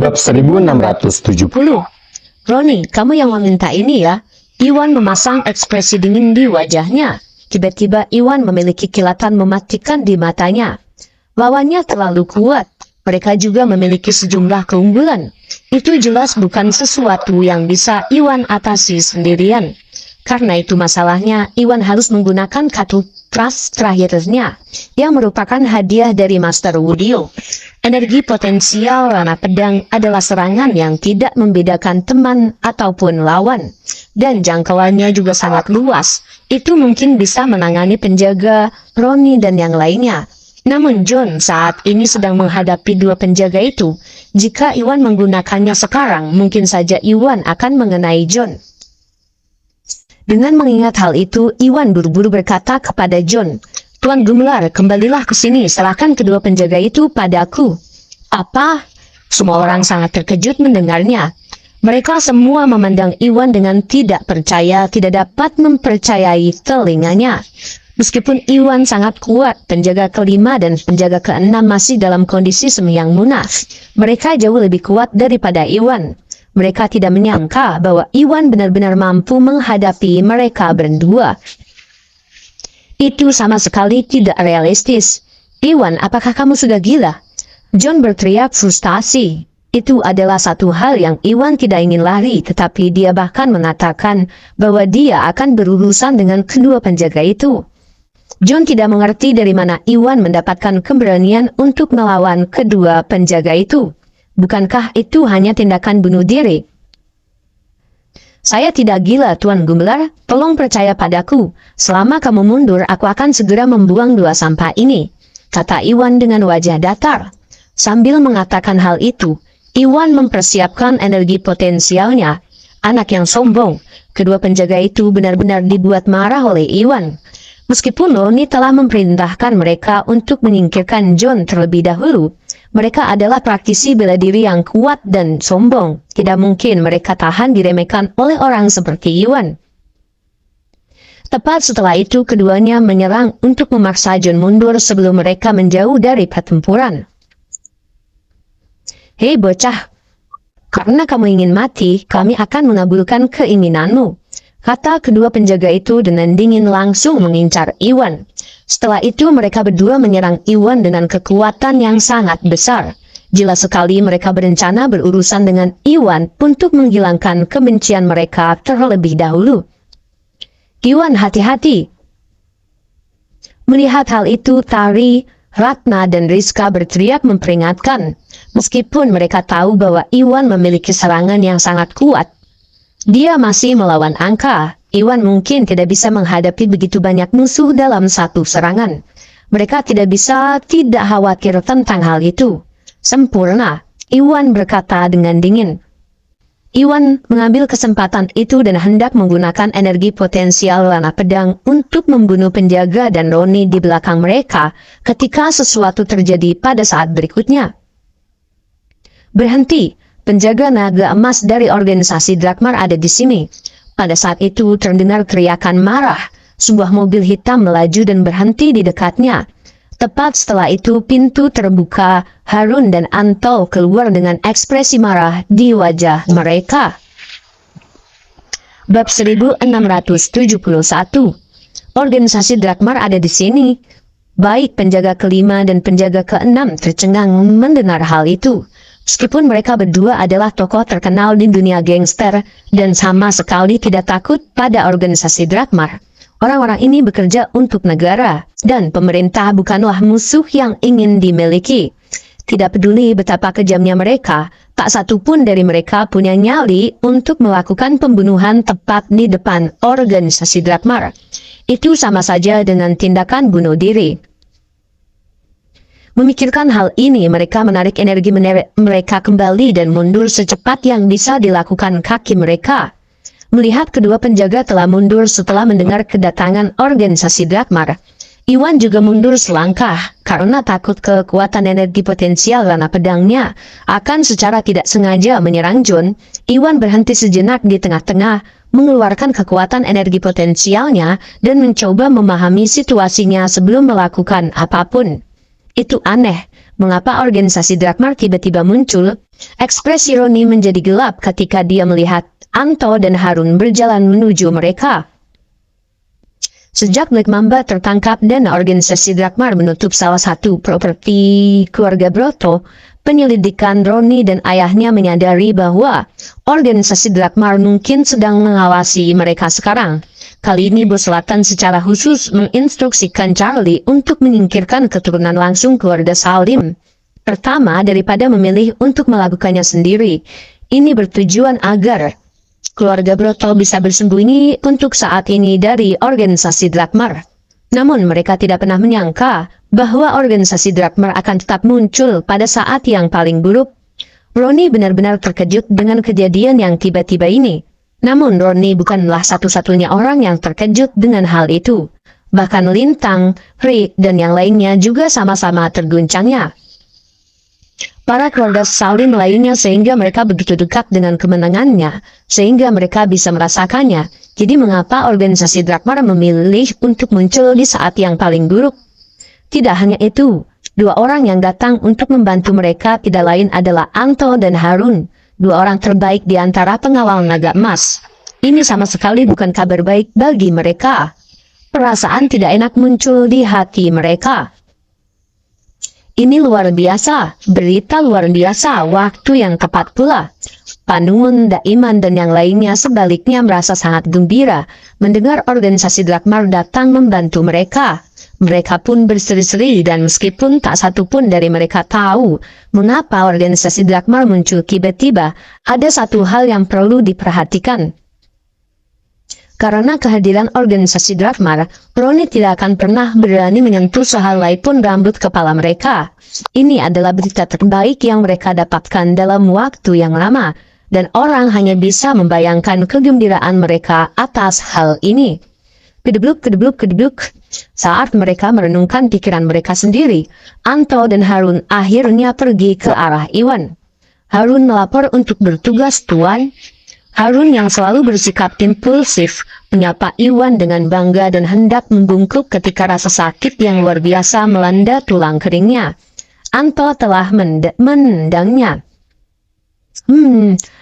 Bab 1670. Roni, kamu yang meminta ini ya? Iwan memasang ekspresi dingin di wajahnya. Tiba-tiba Iwan memiliki kilatan mematikan di matanya. Lawannya terlalu kuat. Mereka juga memiliki sejumlah keunggulan. Itu jelas bukan sesuatu yang bisa Iwan atasi sendirian. Karena itu masalahnya, Iwan harus menggunakan kartu trust terakhirnya, yang merupakan hadiah dari Master Wudio. Energi potensial Rana Pedang adalah serangan yang tidak membedakan teman ataupun lawan. Dan jangkauannya juga sangat luas. Itu mungkin bisa menangani penjaga, Roni dan yang lainnya. Namun John saat ini sedang menghadapi dua penjaga itu. Jika Iwan menggunakannya sekarang, mungkin saja Iwan akan mengenai John. Dengan mengingat hal itu, Iwan buru-buru berkata kepada John, "Tuan Gumelar, kembalilah ke sini, serahkan kedua penjaga itu padaku." "Apa?" Semua orang sangat terkejut mendengarnya. Mereka semua memandang Iwan dengan tidak percaya, tidak dapat mempercayai telinganya. Meskipun Iwan sangat kuat, penjaga kelima dan penjaga keenam masih dalam kondisi semiyang munah. Mereka jauh lebih kuat daripada Iwan. Mereka tidak menyangka bahwa Iwan benar-benar mampu menghadapi mereka berdua. Itu sama sekali tidak realistis. "Iwan, apakah kamu sudah gila?" John berteriak frustasi. Itu adalah satu hal yang Iwan tidak ingin lari, tetapi dia bahkan mengatakan bahwa dia akan berurusan dengan kedua penjaga itu. John tidak mengerti dari mana Iwan mendapatkan keberanian untuk melawan kedua penjaga itu. Bukankah itu hanya tindakan bunuh diri? "Saya tidak gila, Tuan Gumelar. Tolong percaya padaku. Selama kamu mundur, aku akan segera membuang dua sampah ini," kata Iwan dengan wajah datar. Sambil mengatakan hal itu, Iwan mempersiapkan energi potensialnya. Anak yang sombong. Kedua penjaga itu benar-benar dibuat marah oleh Iwan. Meskipun Roni telah memerintahkan mereka untuk menyingkirkan John terlebih dahulu, mereka adalah praktisi bela diri yang kuat dan sombong. Tidak mungkin mereka tahan diremehkan oleh orang seperti Iwan. Tepat setelah itu, keduanya menyerang untuk memaksa John mundur sebelum mereka menjauh dari pertempuran. "Hei bocah, karena kamu ingin mati, kami akan mengabulkan keinginanmu," kata kedua penjaga itu dengan dingin langsung mengincar Iwan. Setelah itu mereka berdua menyerang Iwan dengan kekuatan yang sangat besar. Jelas sekali mereka berencana berurusan dengan Iwan untuk menghilangkan kebencian mereka terlebih dahulu. "Iwan, hati-hati!" Melihat hal itu, Tari, Ratna dan Rizka berteriak memperingatkan. Meskipun mereka tahu bahwa Iwan memiliki serangan yang sangat kuat, dia masih melawan angka. Iwan mungkin tidak bisa menghadapi begitu banyak musuh dalam satu serangan. Mereka tidak khawatir tentang hal itu. "Sempurna," Iwan berkata dengan dingin. Iwan mengambil kesempatan itu dan hendak menggunakan energi potensial Rana Pedang untuk membunuh penjaga dan Roni di belakang mereka ketika sesuatu terjadi pada saat berikutnya. "Berhenti! Penjaga naga emas dari organisasi Drakmar ada di sini." Pada saat itu terdengar teriakan marah. Sebuah mobil hitam melaju dan berhenti di dekatnya. Tepat setelah itu pintu terbuka. Harun dan Antol keluar dengan ekspresi marah di wajah mereka. Bab 1671. Organisasi Drakmar ada di sini. Baik penjaga kelima dan penjaga keenam tercengang mendengar hal itu. Meskipun mereka berdua adalah tokoh terkenal di dunia gangster dan sama sekali tidak takut pada organisasi Drakmar. Orang-orang ini bekerja untuk negara, dan pemerintah bukanlah musuh yang ingin dimiliki. Tidak peduli betapa kejamnya mereka, tak satu pun dari mereka punya nyali untuk melakukan pembunuhan tepat di depan organisasi Drakmar. Itu sama saja dengan tindakan bunuh diri. Memikirkan hal ini, mereka menarik energi mereka kembali dan mundur secepat yang bisa dilakukan kaki mereka. Melihat kedua penjaga telah mundur setelah mendengar kedatangan organisasi Drakmar, Iwan juga mundur selangkah karena takut kekuatan energi potensial Rana Pedangnya akan secara tidak sengaja menyerang John. Iwan berhenti sejenak di tengah-tengah, mengeluarkan kekuatan energi potensialnya dan mencoba memahami situasinya sebelum melakukan apapun. Itu aneh, Mengapa organisasi Drakmar tiba-tiba muncul? Ekspresi Roni menjadi gelap ketika dia melihat Anto dan Harun berjalan menuju mereka. Sejak Black Mamba tertangkap dan organisasi Drakmar menutup salah satu properti keluarga Broto, penyelidikan Roni dan ayahnya menyadari bahwa organisasi Drakmar mungkin sedang mengawasi mereka sekarang. Kali ini Bos Selatan secara khusus menginstruksikan Charlie untuk menyingkirkan keturunan langsung keluarga Salim. Pertama, daripada memilih untuk melakukannya sendiri, ini bertujuan agar keluarga Broto bisa bersembunyi untuk saat ini dari organisasi Drakmar. Namun mereka tidak pernah menyangka bahwa organisasi Drakmar akan tetap muncul pada saat yang paling buruk. Roni benar-benar terkejut dengan kejadian yang tiba-tiba ini. Namun Roni bukanlah satu-satunya orang yang terkejut dengan hal itu. Bahkan Lintang, Rick, dan yang lainnya juga sama-sama terguncangnya. Para keluarga Salim lainnya sehingga mereka begitu dekat dengan kemenangannya, sehingga mereka bisa merasakannya. Jadi mengapa organisasi Drakmar memilih untuk muncul di saat yang paling buruk? Tidak hanya itu, dua orang yang datang untuk membantu mereka tidak lain adalah Anto dan Harun, dua orang terbaik di antara pengawal naga emas. Ini sama sekali bukan kabar baik bagi mereka. Perasaan tidak enak muncul di hati mereka. Ini luar biasa, berita luar biasa, waktu yang tepat pula. Panungun, Daiman, dan yang lainnya sebaliknya merasa sangat gembira mendengar organisasi Drakmar datang membantu mereka. Mereka pun berseri-seri dan meskipun tak satu pun dari mereka tahu mengapa organisasi Drakmar muncul tiba-tiba, ada satu hal yang perlu diperhatikan. Karena kehadiran organisasi Drakmar, Roni tidak akan pernah berani menyentuh sehelai pun rambut kepala mereka. Ini adalah berita terbaik yang mereka dapatkan dalam waktu yang lama, dan orang hanya bisa membayangkan kegembiraan mereka atas hal ini. Kedebluk, kedebluk, kedebluk. Saat mereka merenungkan pikiran mereka sendiri, Anto dan Harun akhirnya pergi ke arah Iwan. Harun melapor untuk bertugas, Tuan. Harun yang selalu bersikap impulsif menyapa Iwan dengan bangga dan hendak membungkuk ketika rasa sakit yang luar biasa melanda tulang keringnya. Anto telah menendangnya.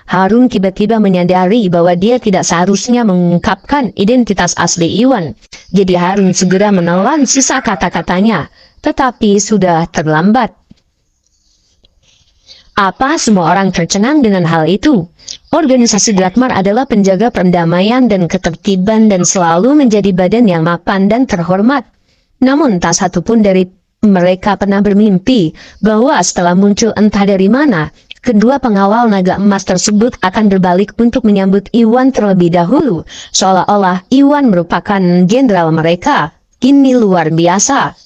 Harun tiba-tiba menyadari bahwa dia tidak seharusnya mengungkapkan identitas asli Iwan. Jadi Harun segera menelan sisa kata-katanya, tetapi sudah terlambat. Apa semua orang tercengang dengan hal itu? Organisasi Drakmar adalah penjaga perdamaian dan ketertiban dan selalu menjadi badan yang mapan dan terhormat. Namun tak satu pun dari mereka pernah bermimpi bahwa setelah muncul entah dari mana, kedua pengawal naga emas tersebut akan berbalik untuk menyambut Iwan terlebih dahulu, seolah-olah Iwan merupakan jenderal mereka. Ini luar biasa.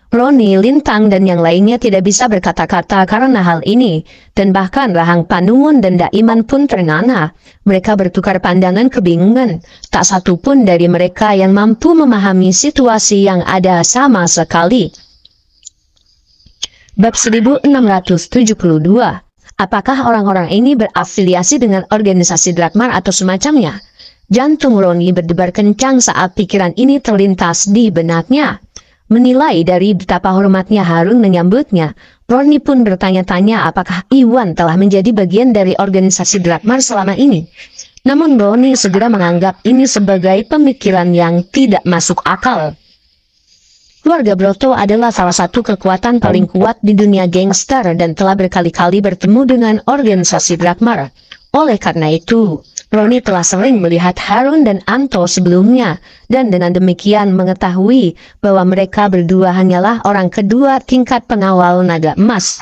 Roni, Lintang, dan yang lainnya tidak bisa berkata-kata karena hal ini, dan bahkan Rahang Panungun dan Daiman pun ternganga. Mereka bertukar pandangan kebingungan. Tak satu pun dari mereka yang mampu memahami situasi yang ada sama sekali. Bab 1672. Apakah orang-orang ini berafiliasi dengan organisasi Drakmar atau semacamnya? Jantung Roni berdebar kencang saat pikiran ini terlintas di benaknya. Menilai dari betapa hormatnya Harun menyambutnya, Roni pun bertanya-tanya apakah Iwan telah menjadi bagian dari organisasi Drakmar selama ini. Namun Roni segera menganggap ini sebagai pemikiran yang tidak masuk akal. Keluarga Broto adalah salah satu kekuatan paling kuat di dunia gangster dan telah berkali-kali bertemu dengan organisasi Drakmar. Oleh karena itu, Roni telah sering melihat Harun dan Anto sebelumnya, dan dengan demikian mengetahui bahwa mereka berdua hanyalah orang kedua tingkat pengawal naga emas.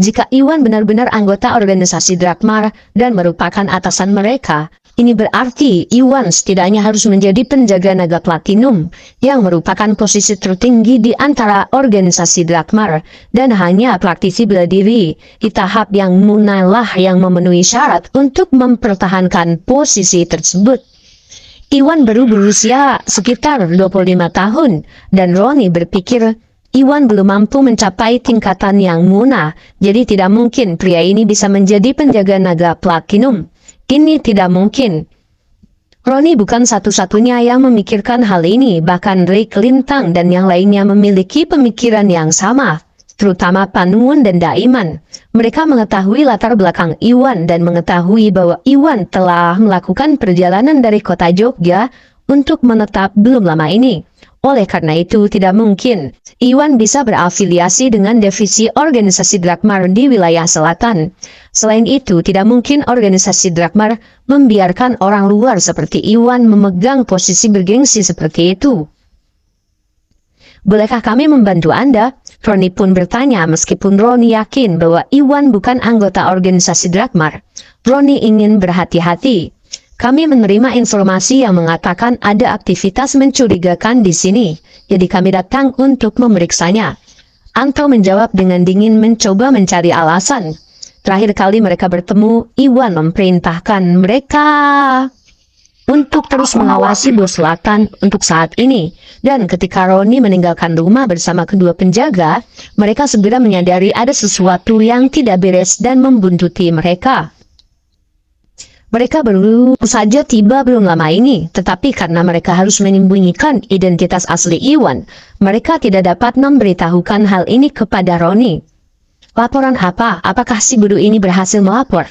Jika Iwan benar-benar anggota organisasi Drakmar dan merupakan atasan mereka, ini berarti Iwan setidaknya harus menjadi penjaga naga platinum, yang merupakan posisi tertinggi di antara organisasi Drakmar, dan hanya praktisi bela diri di tahap yang munahlah yang memenuhi syarat untuk mempertahankan posisi tersebut. Iwan baru berusia sekitar 25 tahun, dan Roni berpikir Iwan belum mampu mencapai tingkatan yang munah, jadi tidak mungkin pria ini bisa menjadi penjaga naga platinum. Ini tidak mungkin. Roni bukan satu-satunya yang memikirkan hal ini, bahkan Rick, Lintang, dan yang lainnya memiliki pemikiran yang sama, terutama Panuwun dan Daiman. Mereka mengetahui latar belakang Iwan dan mengetahui bahwa Iwan telah melakukan perjalanan dari kota Jogja untuk menetap belum lama ini. Oleh karena itu, tidak mungkin Iwan bisa berafiliasi dengan divisi organisasi Drakmar di wilayah selatan. Selain itu, tidak mungkin organisasi Drakmar membiarkan orang luar seperti Iwan memegang posisi bergengsi seperti itu. Bolehkah kami membantu Anda? Roni pun bertanya meskipun Roni yakin bahwa Iwan bukan anggota organisasi Drakmar. Roni ingin berhati-hati. Kami menerima informasi yang mengatakan ada aktivitas mencurigakan di sini, jadi kami datang untuk memeriksanya. Anto menjawab dengan dingin mencoba mencari alasan. Terakhir kali mereka bertemu, Iwan memerintahkan mereka untuk terus mengawasi bos selatan untuk saat ini. Dan ketika Roni meninggalkan rumah bersama kedua penjaga, mereka segera menyadari ada sesuatu yang tidak beres dan membuntuti mereka. Mereka baru saja tiba belum lama ini, tetapi karena mereka harus menyembunyikan identitas asli Iwan, mereka tidak dapat memberitahukan hal ini kepada Roni. Laporan apa? Apakah si bodoh ini berhasil melapor?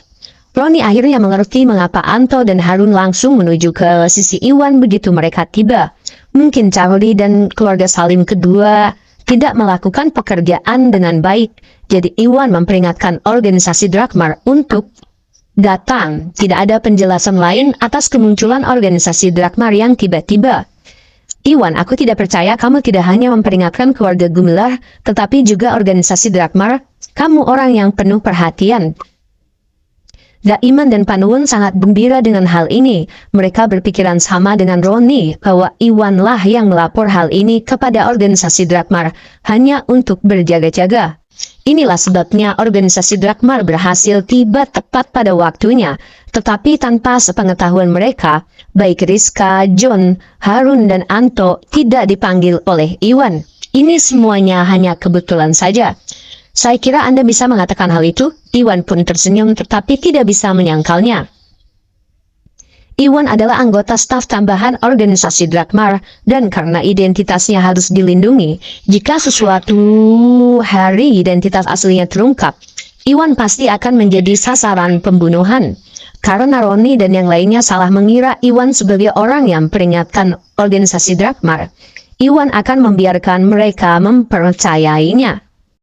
Roni akhirnya mengerti mengapa Anto dan Harun langsung menuju ke sisi Iwan begitu mereka tiba. Mungkin Charlie dan keluarga Salim kedua tidak melakukan pekerjaan dengan baik, jadi Iwan memperingatkan organisasi Drakmar untuk datang. Tidak ada penjelasan lain atas kemunculan organisasi Drakmar yang tiba-tiba. Iwan, aku tidak percaya kamu tidak hanya memperingatkan keluarga Gumilar, tetapi juga organisasi Drakmar. Kamu orang yang penuh perhatian. Daiman dan Panuwun sangat gembira dengan hal ini. Mereka berpikiran sama dengan Roni bahwa Iwanlah yang melapor hal ini kepada organisasi Drakmar hanya untuk berjaga-jaga. Inilah sebabnya organisasi Drakmar berhasil tiba tepat pada waktunya, tetapi tanpa sepengetahuan mereka, baik Rizka, John, Harun, dan Anto tidak dipanggil oleh Iwan. Ini semuanya hanya kebetulan saja. Saya kira Anda bisa mengatakan hal itu. Iwan pun tersenyum tetapi tidak bisa menyangkalnya. Iwan adalah anggota staf tambahan organisasi Drakmar, dan karena identitasnya harus dilindungi, jika suatu hari identitas aslinya terungkap, Iwan pasti akan menjadi sasaran pembunuhan. Karena Roni dan yang lainnya salah mengira Iwan sebagai orang yang peringatkan organisasi Drakmar, Iwan akan membiarkan mereka mempercayainya.